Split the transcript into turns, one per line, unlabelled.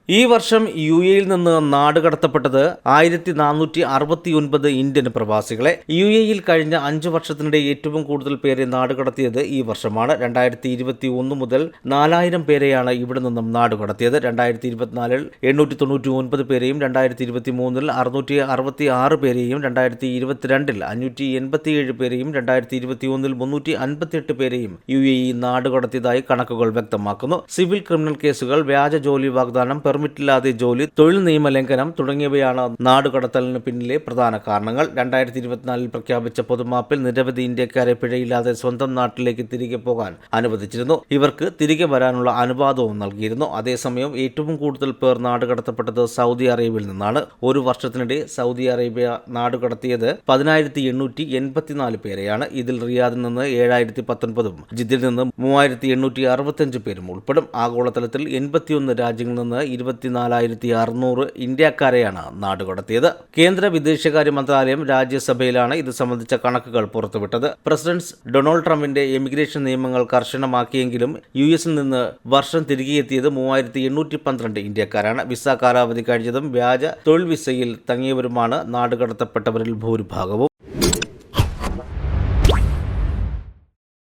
ഈ വർഷം യിൽ നിന്ന് നാടുകടത്തപ്പെട്ടത് 1469 ഇന്ത്യൻ പ്രവാസികളെ. യിൽ കഴിഞ്ഞ 5 വർഷത്തിനിടെ ഏറ്റവും കൂടുതൽ പേരെ നാടുകടത്തിയത് ഈ വർഷമാണ്. 2021 മുതൽ 4000 പേരെയാണ് ഇവിടെ നിന്നും നാടുകടത്തിയത്. 2024 899 പേരെയും 2023 666 പേരെയും 2022 587 പേരെയും 2021 358 പേരെയും നാടുകടത്തിയതായി കണക്കുകൾ വ്യക്തമാക്കുന്നു. സിവിൽ ക്രിമിനൽ കേസുകൾ, വ്യാജ ജോലി വാഗ്ദാനം, പെർമിറ്റില്ലാതെ ജോലി, തൊഴിൽ നിയമലംഘനം തുടങ്ങിയവയാണ് നാടുകടത്തലിന് പിന്നിലെ പ്രധാന കാരണങ്ങൾ. 2024 പ്രഖ്യാപിച്ച പൊതുമാപ്പിൽ നിരവധി ഇന്ത്യക്കാരെ പിഴയില്ലാതെ സ്വന്തം നാട്ടിലേക്ക് തിരികെ പോകാൻ അനുവദിച്ചിരുന്നു. ഇവർക്ക് തിരികെ വരാനുള്ള അനുവാദവും നൽകിയിരുന്നു. അതേസമയം ഏറ്റവും കൂടുതൽ പേർ നാടുകടത്തപ്പെട്ടത് സൗദി അറേബ്യയിൽ നിന്നാണ്. ഒരു വർഷത്തിനിടെ സൗദി അറേബ്യ നാടുകടത്തിയത് 10,884 പേരെയാണ്. ഇതിൽ റിയാദിൽ നിന്ന് 7,019 ജിദ്ദയിൽ നിന്ന് 3,865 പേരും ഉൾപ്പെടും. ആഗോളതലത്തിൽ 81 രാജ്യങ്ങളിൽ നിന്ന് 24,600 ഇന്ത്യക്കാരെയാണ് നാടുകടത്തിയത്. കേന്ദ്ര വിദേശകാര്യ മന്ത്രാലയം രാജ്യസഭയിലാണ് ഇത് സംബന്ധിച്ച കണക്കുകൾ പുറത്തുവിട്ടത്. പ്രസിഡന്റ് ഡൊണാൾഡ് ട്രംപിന്റെ എമിഗ്രേഷൻ നിയമങ്ങൾ കർശനമാക്കിയെങ്കിലും യുഎസിൽ നിന്ന് വർഷം തിരികെയെത്തിയത് 3,812 ഇന്ത്യക്കാരാണ്. വിസ കാലാവധി കഴിഞ്ഞതും വ്യാജ തൊഴിൽ വിസയിൽ തങ്ങിയവരുമാണ് നാടുകടത്തപ്പെട്ടവരിൽ ഭൂരിഭാഗവും.